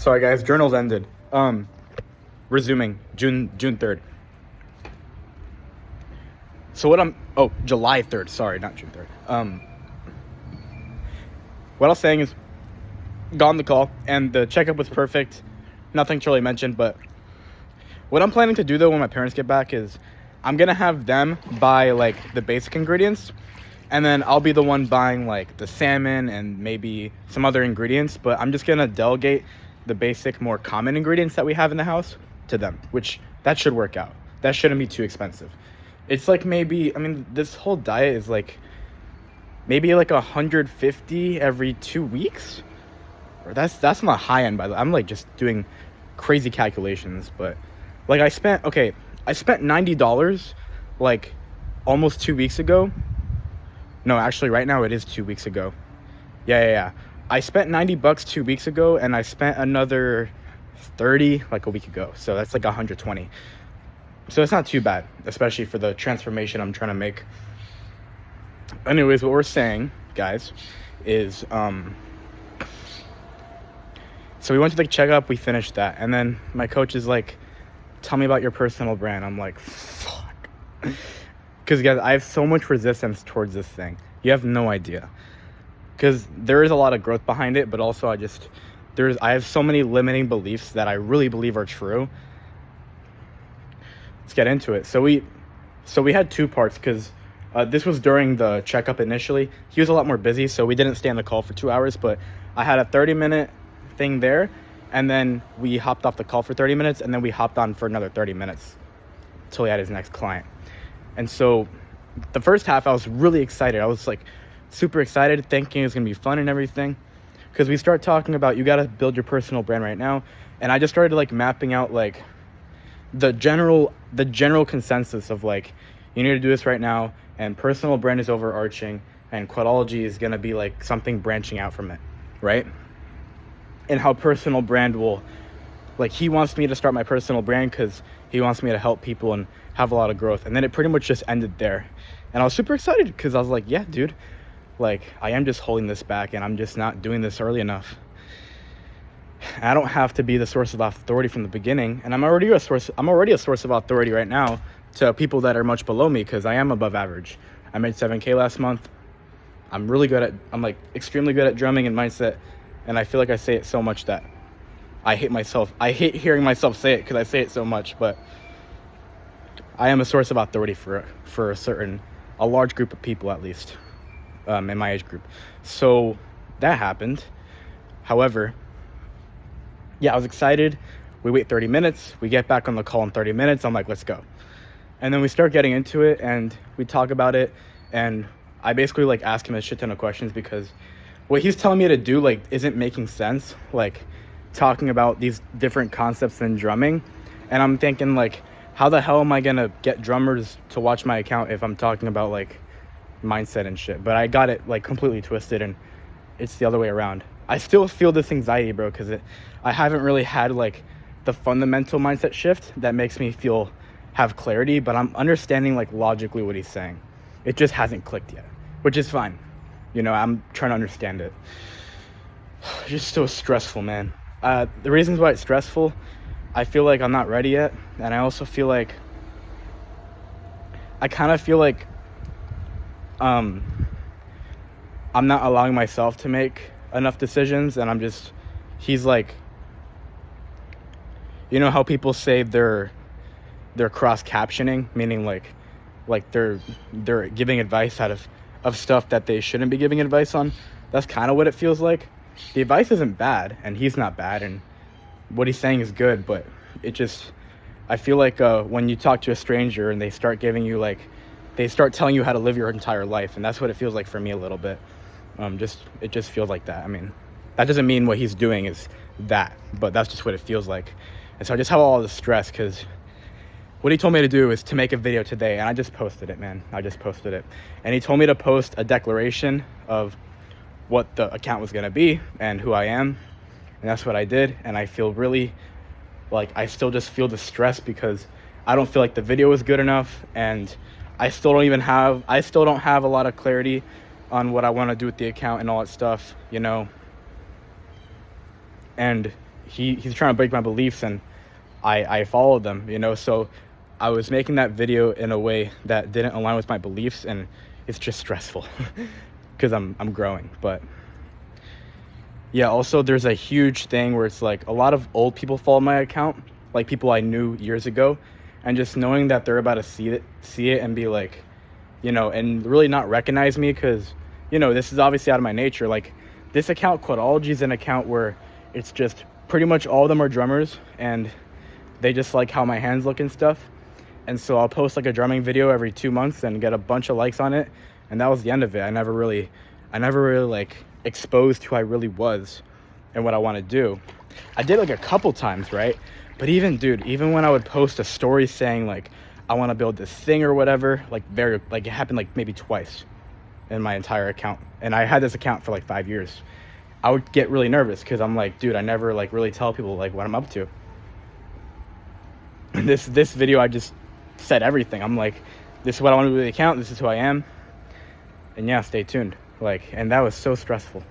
Sorry guys, journals ended. Resuming June 3rd. So July 3rd. Sorry, not June 3rd. What I was saying is, got on the call and the checkup was perfect. Nothing to really mention, but what I'm planning to do though when my parents get back is I'm gonna have them buy like the basic ingredients, and then I'll be the one buying like the salmon and maybe some other ingredients, but I'm just gonna delegate the basic, more common ingredients that we have in the house to them, which that should work out. That shouldn't be too expensive. It's like this whole diet is like maybe like 150 every 2 weeks. Or that's on the high end, by the way. I'm like just doing crazy calculations, but like I spent $90 like almost 2 weeks ago. No, actually right now it is 2 weeks ago. Yeah. I spent $90 2 weeks ago, and I spent another 30 like a week ago. So that's like 120. So it's not too bad, especially for the transformation I'm trying to make. Anyways, what we're saying, guys, is so we went to the checkup, we finished that, and then my coach is like, tell me about your personal brand. I'm like, fuck. Because guys, I have so much resistance towards this thing. You have no idea. Because there is a lot of growth behind it, but also I have so many limiting beliefs that I really believe are true. Let's get into it. So we had two parts, because this was during the checkup initially. He was a lot more busy, so we didn't stay on the call for 2 hours, but I had a 30-minute thing there, and then we hopped off the call for 30 minutes, and then we hopped on for another 30 minutes until he had his next client. And so the first half, I was really excited. I was like super excited, thinking it was gonna be fun and everything, because we start talking about you gotta build your personal brand right now, and I just started like mapping out like the general consensus of like, you need to do this right now, and personal brand is overarching, and Quadology is gonna be like something branching out from it, right? And how personal brand will, like, he wants me to start my personal brand because he wants me to help people and have a lot of growth. And then it pretty much just ended there, and I was super excited because I was like, yeah, dude, like I am just holding this back, and I'm just not doing this early enough. I don't have to be the source of authority from the beginning, and I'm already a source of authority right now to people that are much below me, because I am above average. I made $7K last month. I'm like extremely good at drumming and mindset, and I feel like I say it so much that I hate hearing myself say it because I say it so much, but I am a source of authority for a large group of people, at least in my age group. So that happened. However, yeah, I was excited. We wait 30 minutes. We get back on the call in 30 minutes. I'm like, let's go. And then we start getting into it, and we talk about it, and I basically like ask him a shit ton of questions, because what he's telling me to do like isn't making sense, like talking about these different concepts in drumming. And I'm thinking like, how the hell am I gonna get drummers to watch my account if I'm talking about like mindset and shit? But I got it like completely twisted, and it's the other way around. I still feel this anxiety, bro, because I haven't really had like the fundamental mindset shift that makes me have clarity, but I'm understanding like logically what he's saying. It just hasn't clicked yet, which is fine. You know, I'm trying to understand it. It's just so stressful, man. The reasons why it's stressful, I feel like I'm not ready yet, and I also feel like I'm not allowing myself to make enough decisions, and he's like, you know how people say they're cross captioning, meaning like they're giving advice out of stuff that they shouldn't be giving advice on. That's kind of what it feels like. The advice isn't bad, and he's not bad, and what he's saying is good, but I feel like when you talk to a stranger and they start telling you how to live your entire life, and that's what it feels like for me a little bit. It just feels like that. I mean, that doesn't mean what he's doing is that, but that's just what it feels like. And so I just have all this stress, because what he told me to do is to make a video today, and I just posted it, man. I just posted it. And he told me to post a declaration of what the account was going to be and who I am. And that's what I did. And I feel really like I still just feel the stress, because I don't feel like the video is good enough, and I still don't have a lot of clarity on what I want to do with the account and all that stuff, you know. And he's trying to break my beliefs, and I followed them, you know. So I was making that video in a way that didn't align with my beliefs, and it's just stressful because I'm growing. But yeah, also there's a huge thing where it's like a lot of old people follow my account, like people I knew years ago, and just knowing that they're about to see it and be like, you know, and really not recognize me, because, you know, this is obviously out of my nature. Like, this account, Quadology, is an account where it's just pretty much all of them are drummers, and they just like how my hands look and stuff. And so I'll post like a drumming video every 2 months and get a bunch of likes on it, and that was the end of it. I never really like exposed who I really was and what I want to do. I did like a couple times, right? But even when I would post a story saying like I want to build this thing or whatever, like it happened like maybe twice in my entire account, and I had this account for like 5 years. I would get really nervous because I'm like, dude, I never like really tell people like what I'm up to. And this video, I just said everything. I'm like, this is what I want to do with the account, this is who I am, and yeah, stay tuned. Like, and that was so stressful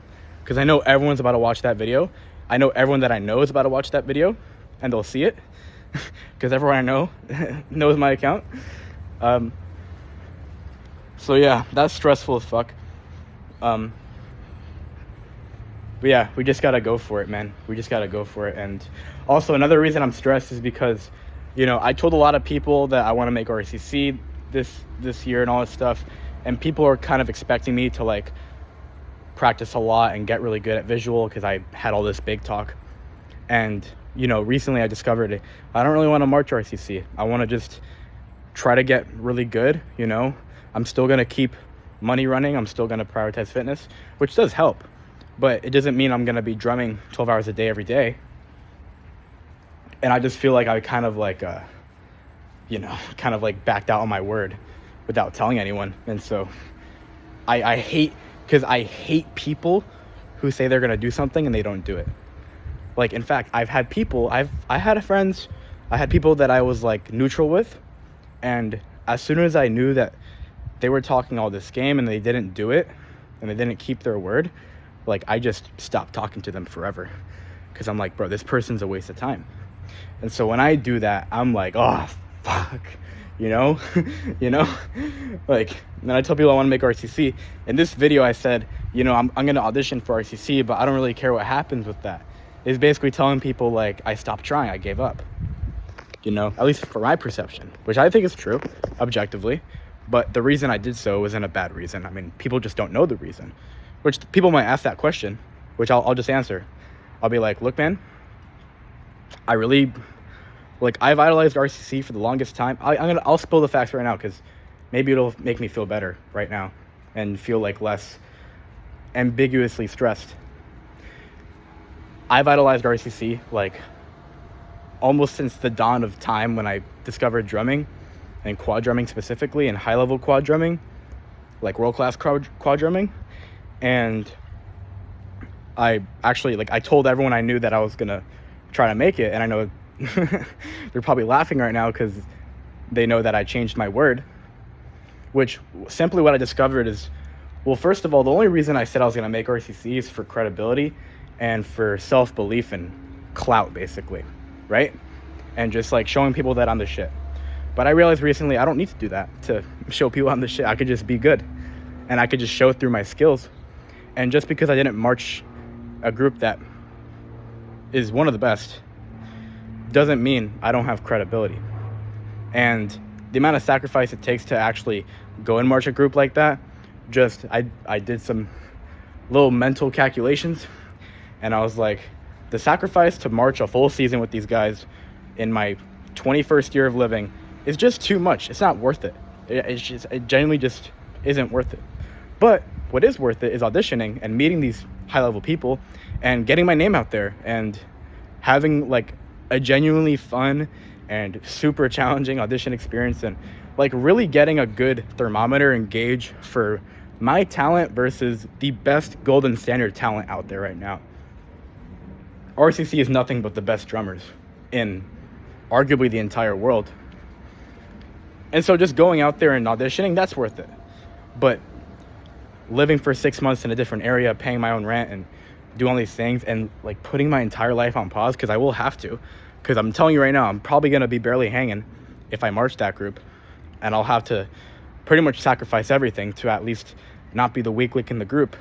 because I know everyone's about to watch that video. I know everyone that I know is about to watch that video, and they'll see it because everyone I know knows my account. So yeah, that's stressful as fuck. But yeah, we just gotta go for it, man. We just gotta go for it. And also another reason I'm stressed is because, you know, I told a lot of people that I want to make RCC this year and all this stuff, and people are kind of expecting me to like practice a lot and get really good at visual because I had all this big talk. And, you know, recently I discovered I don't really want to march RCC. I want to just try to get really good, you know. I'm still going to keep money running. I'm still going to prioritize fitness, which does help. But it doesn't mean I'm going to be drumming 12 hours a day every day. And I just feel like I kind of like, kind of like backed out on my word without telling anyone. And so I hate people who say they're going to do something and they don't do it. Like, in fact, I had people that I was like neutral with. And as soon as I knew that they were talking all this game and they didn't do it and they didn't keep their word, like, I just stopped talking to them forever, because I'm like, bro, this person's a waste of time. And so when I do that, I'm like, oh fuck, you know like, and then I tell people I want to make RCC. In this video I said, you know, I'm gonna audition for RCC, but I don't really care what happens with that. It's basically telling people like I stopped trying, I gave up, you know, at least for my perception, which I think is true objectively. But the reason I did so wasn't a bad reason. I mean, people just don't know the reason, which people might ask that question, which I'll just answer. I'll be like, look, man, I've idolized RCC for the longest time. I'll spill the facts right now, because maybe it'll make me feel better right now and feel like less ambiguously stressed. I've idolized RCC like almost since the dawn of time, when I discovered drumming, and quad drumming specifically, and high level quad drumming, like world class quad drumming. And I actually, like, I told everyone I knew that I was gonna try to make it, and I know they're probably laughing right now because they know that I changed my word. Which, simply what I discovered is, well, first of all, the only reason I said I was gonna make RCC is for credibility and for self-belief and clout, basically, right? And just like showing people that I'm the shit. But I realized recently I don't need to do that to show people I'm the shit. I could just be good, and I could just show through my skills. And just because I didn't march a group that is one of the best doesn't mean I don't have credibility. And the amount of sacrifice it takes to actually go and march a group like that, just I did some little mental calculations, and I was like, the sacrifice to march a full season with these guys in my 21st year of living is just too much. It's not worth it. It genuinely just isn't worth it. But what is worth it is auditioning and meeting these high-level people and getting my name out there and having like a genuinely fun and super challenging audition experience, and like really getting a good thermometer and gauge for my talent versus the best golden standard talent out there right now. RCC is nothing but the best drummers in arguably the entire world. And so just going out there and auditioning, that's worth it. But living for 6 months in a different area, paying my own rent, and do all these things and like putting my entire life on pause, because I will have to, because I'm telling you right now, I'm probably going to be barely hanging if I march that group, and I'll have to pretty much sacrifice everything to at least not be the weak link in the group.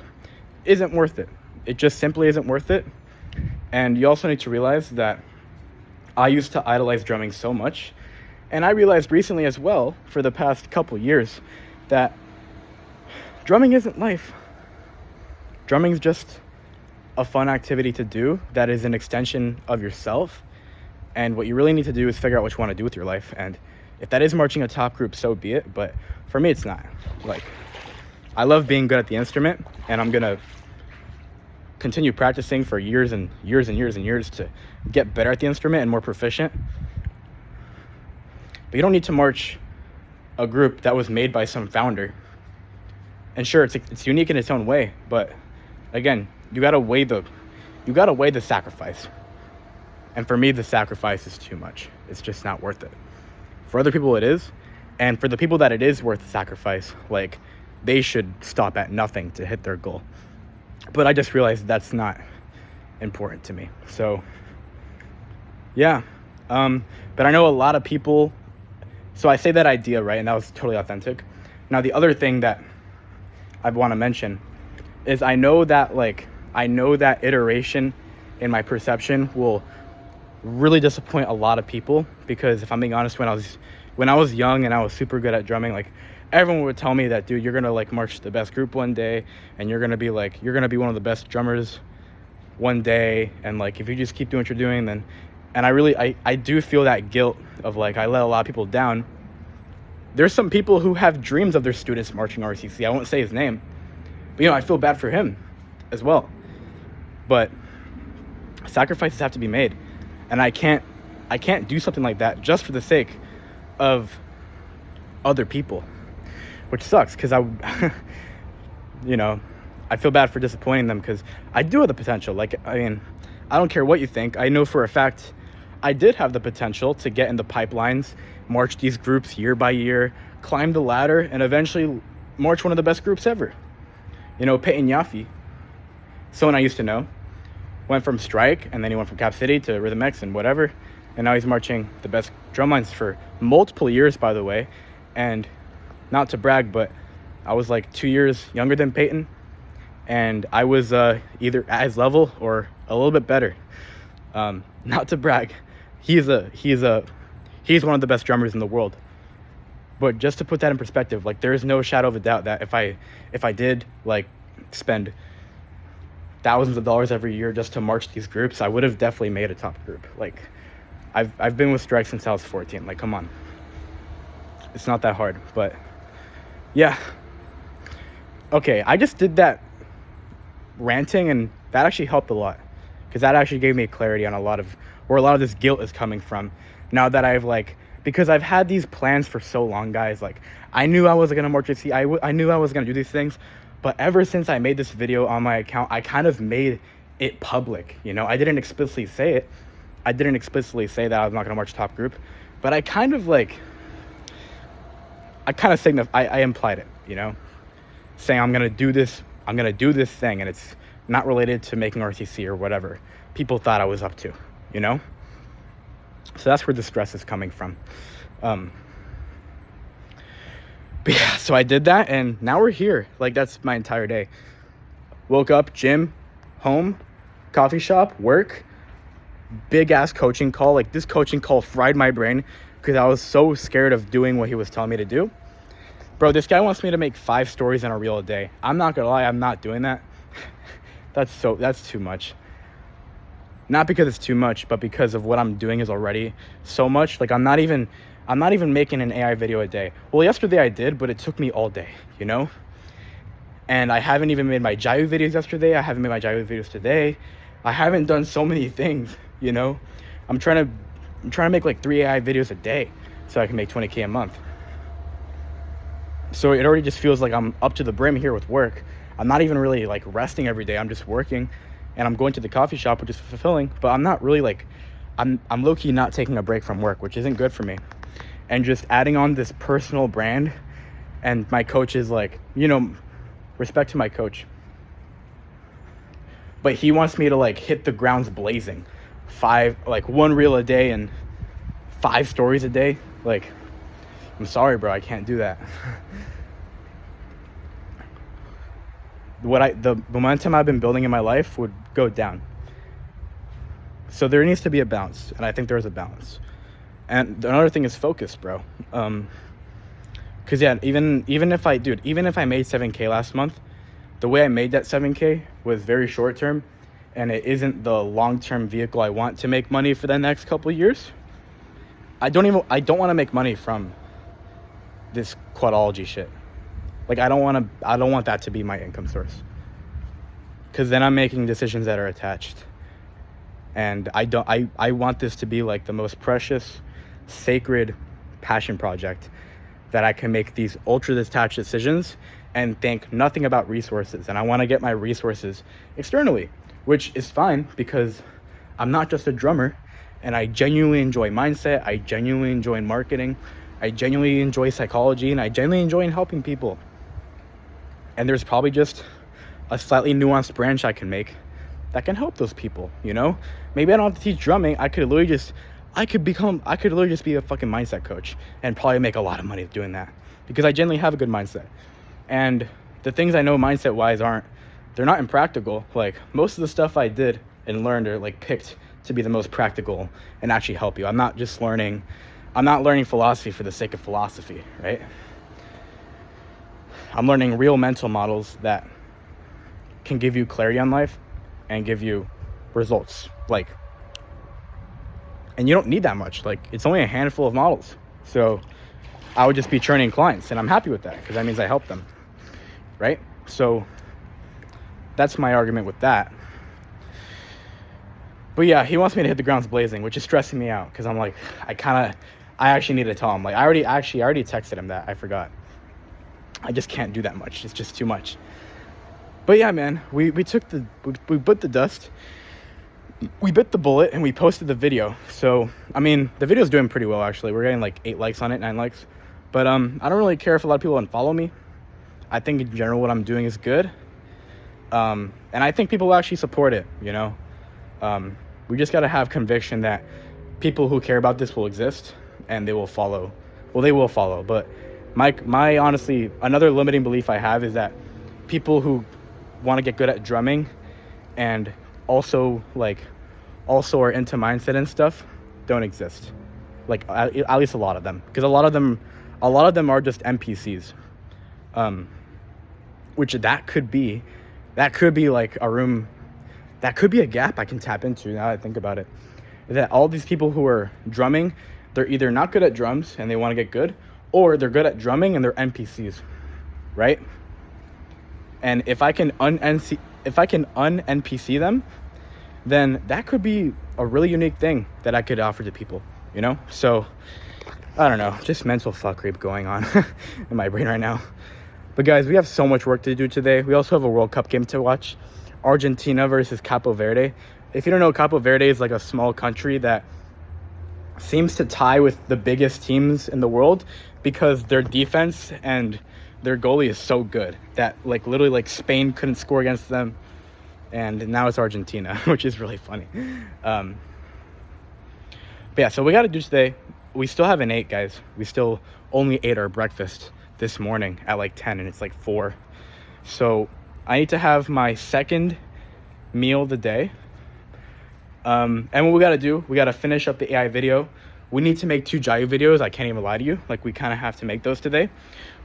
Isn't worth it. It just simply isn't worth it. And you also need to realize that I used to idolize drumming so much, and I realized recently as well, for the past couple years, that drumming isn't life. Drumming is just a fun activity to do that is an extension of yourself, and what you really need to do is figure out what you want to do with your life. And if that is marching a top group, so be it, but for me it's not. Like, I love being good at the instrument, and I'm gonna continue practicing for years and years and years and years to get better at the instrument and more proficient. But you don't need to march a group that was made by some founder. And sure, it's unique in its own way, but again, you gotta weigh the sacrifice. And for me, the sacrifice is too much. It's just not worth it. For other people, it is, and for the people that it is worth the sacrifice, like, they should stop at nothing to hit their goal. But I just realized that's not important to me. So yeah, but I know a lot of people. So I say that idea, right, and that was totally authentic. Now the other thing that I want to mention is I know that iteration in my perception will really disappoint a lot of people, because if I'm being honest, when I was young and I was super good at drumming, like, everyone would tell me that, dude, you're gonna like march the best group one day, and you're gonna be one of the best drummers one day, and like, if you just keep doing what you're doing, then. And I do feel that guilt of like, I let a lot of people down. There's some people who have dreams of their students marching RCC. I won't say his name, but I feel bad for him as well. But sacrifices have to be made, and I can't do something like that just for the sake of other people, which sucks, because I feel bad for disappointing them, because I do have the potential. Like, I mean, I don't care what you think. I know for a fact I did have the potential to get in the pipelines, march these groups year by year, climb the ladder, and eventually march one of the best groups ever. Peyton Yaffe, someone I used to know, went from Strike, and then he went from Cap City to Rhythm X and whatever, and now he's marching the best drumlines for multiple years, by the way. And not to brag, but I was like 2 years younger than Peyton, and I was either at his level or a little bit better. Not to brag, he's one of the best drummers in the world. But just to put that in perspective, like, there is no shadow of a doubt that if I did like spend thousands of dollars every year just to march these groups, I would have definitely made a top group. Like, I've been with Strike since I was 14. Like, come on, it's not that hard. But yeah, okay, I just did that ranting, and that actually helped a lot, because that actually gave me clarity on where a lot of this guilt is coming from. Now that because I've had these plans for so long, guys. Like, I knew I was gonna march at I knew I was gonna do these things, but ever since I made this video on my account, I kind of made it public. I didn't explicitly say it. I didn't explicitly say that I was not gonna march top group, but I implied it, saying I'm gonna do this thing, and it's not related to making RCC or whatever people thought I was up to, So that's where the stress is coming from. But yeah, so I did that, and now we're here. Like, that's my entire day. Woke up, gym, home, coffee shop, work, big ass coaching call. Like, this coaching call fried my brain, because I was so scared of doing what he was telling me to do. Bro, this guy wants me to make 5 stories in a reel a day. I'm not gonna lie, I'm not doing that. That's too much. Not because it's too much, but because of what I'm doing is already so much. Like, I'm not even making an AI video a day. Well, yesterday I did, but it took me all day, And I haven't even made my Jayu videos yesterday. I haven't made my Jayu videos today. I haven't done so many things, I'm trying to make like 3 AI videos a day so I can make $20K a month. So it already just feels like I'm up to the brim here with work. I'm not even really like resting every day. I'm just working, and I'm going to the coffee shop, which is fulfilling, but I'm not really like, I'm low-key not taking a break from work, which isn't good for me. And just adding on this personal brand, and my coach is like, respect to my coach. but he wants me to like hit the grounds blazing, one reel a day and 5 stories a day. Like, I'm sorry, bro, I can't do that. The momentum I've been building in my life would go down. So there needs to be a balance, and I think there's a balance. And another thing is focus, bro. Cause yeah, even if I made 7K last month, the way I made that 7K was very short term, and it isn't the long-term vehicle I want to make money for the next couple of years. I don't want to make money from this quadology shit. Like, I don't want that to be my income source. Cause then I'm making decisions that are attached. And I want this to be like the most precious, sacred passion project that I can make these ultra detached decisions and think nothing about resources. And I want to get my resources externally, which is fine because I'm not just a drummer, and I genuinely enjoy mindset. I genuinely enjoy marketing. I genuinely enjoy psychology, and I genuinely enjoy helping people. And there's probably just a slightly nuanced branch I can make that can help those people, you know? Maybe I don't have to teach drumming. I could literally just be a fucking mindset coach and probably make a lot of money doing that because I genuinely have a good mindset. And the things I know mindset wise they're not impractical. Like, most of the stuff I did and learned are like picked to be the most practical and actually help you. I'm not learning philosophy for the sake of philosophy, right? I'm learning real mental models that can give you clarity on life and give you results. Like, and you don't need that much. Like, it's only a handful of models. So I would just be churning clients, and I'm happy with that because that means I help them, right? So that's my argument with that. But yeah, he wants me to hit the grounds blazing, which is stressing me out because I'm like, I actually need to tell him. Like, I already texted him that. I forgot. I just can't do that much. It's just too much. But yeah, man, we bit the dust. We bit the bullet and we posted the video. So, I mean, the video's doing pretty well, actually. We're getting like 8 likes on it, 9 likes. But I don't really care if a lot of people unfollow me. I think in general what I'm doing is good. And I think people will actually support it, you know? We just got to have conviction that people who care about this will exist and they will follow. Well, they will follow. But my honestly, another limiting belief I have is that people who want to get good at drumming and also are into mindset and stuff don't exist. Like, at least a lot of them, because a lot of them are just NPCs. Which that could be like a room, that could be a gap I can tap into now that I think about it. That all these people who are drumming, they're either not good at drums and they want to get good, or they're good at drumming and they're NPCs, right? And if I can un-NPC them, then that could be a really unique thing that I could offer to people, you know? So, I don't know, just mental fuckery going on in my brain right now. But guys, we have so much work to do today. We also have a World Cup game to watch. Argentina versus Capo Verde. If you don't know, Capo Verde is like a small country that seems to tie with the biggest teams in the world because their defense and their goalie is so good that like literally like Spain couldn't score against them, and now it's Argentina, which is really funny. But yeah, so we got to do today. We still haven't ate, guys. We still only ate our breakfast this morning at like 10 and it's like 4. So I need to have my second meal of the day. And what we got to do, we got to finish up the AI video. We need to make 2 Jayu videos. I can't even lie to you. Like, we kind of have to make those today.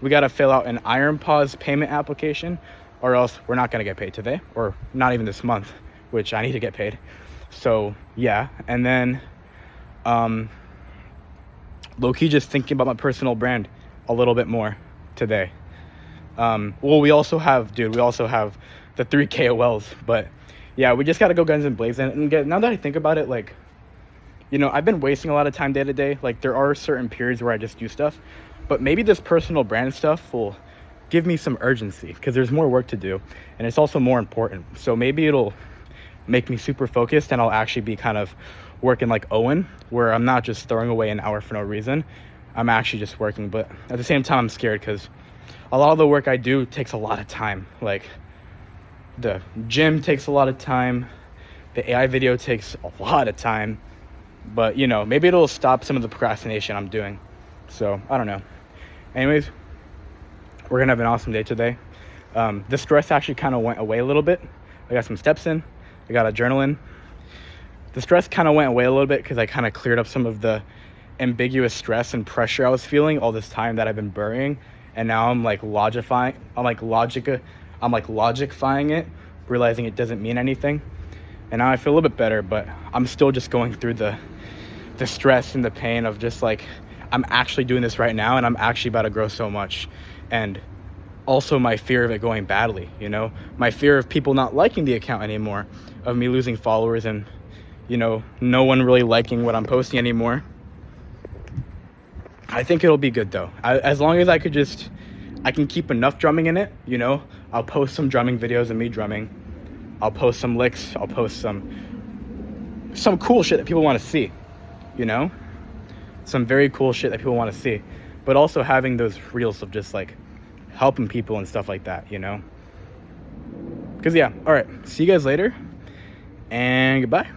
We got to fill out an Iron Paws payment application, or else we're not going to get paid today, or not even this month, which I need to get paid. So yeah. And then low-key just thinking about my personal brand a little bit more today. Well, we also have the 3 KOLs, but yeah, we just got to go guns and blazing. And now that I think about it, like, you know, I've been wasting a lot of time day to day. Like, there are certain periods where I just do stuff, but maybe this personal brand stuff will give me some urgency because there's more work to do and it's also more important. So maybe it'll make me super focused and I'll actually be kind of working like Owen, where I'm not just throwing away an hour for no reason. I'm actually just working. But at the same time, I'm scared because a lot of the work I do takes a lot of time. Like, The gym takes a lot of time. The AI video takes a lot of time. But, you know, maybe it'll stop some of the procrastination I'm doing. So, I don't know. Anyways, we're going to have an awesome day today. The stress actually kind of went away a little bit. I got some steps in. I got a journal in. The stress kind of went away a little bit because I kind of cleared up some of the ambiguous stress and pressure I was feeling all this time that I've been burying. And now I'm like logifying it, realizing it doesn't mean anything. And now I feel a little bit better, but I'm still just going through the stress and the pain of just like, I'm actually doing this right now and I'm actually about to grow so much. And also my fear of it going badly, you know, my fear of people not liking the account anymore, of me losing followers and, you know, no one really liking what I'm posting anymore. I think it'll be good though. As long as I can keep enough drumming in it, you know, I'll post some drumming videos of me drumming. I'll post some licks. I'll post some cool shit that people want to see, you know, some very cool shit that people want to see, but also having those reels of just like helping people and stuff like that, you know, because yeah. All right. See you guys later and goodbye.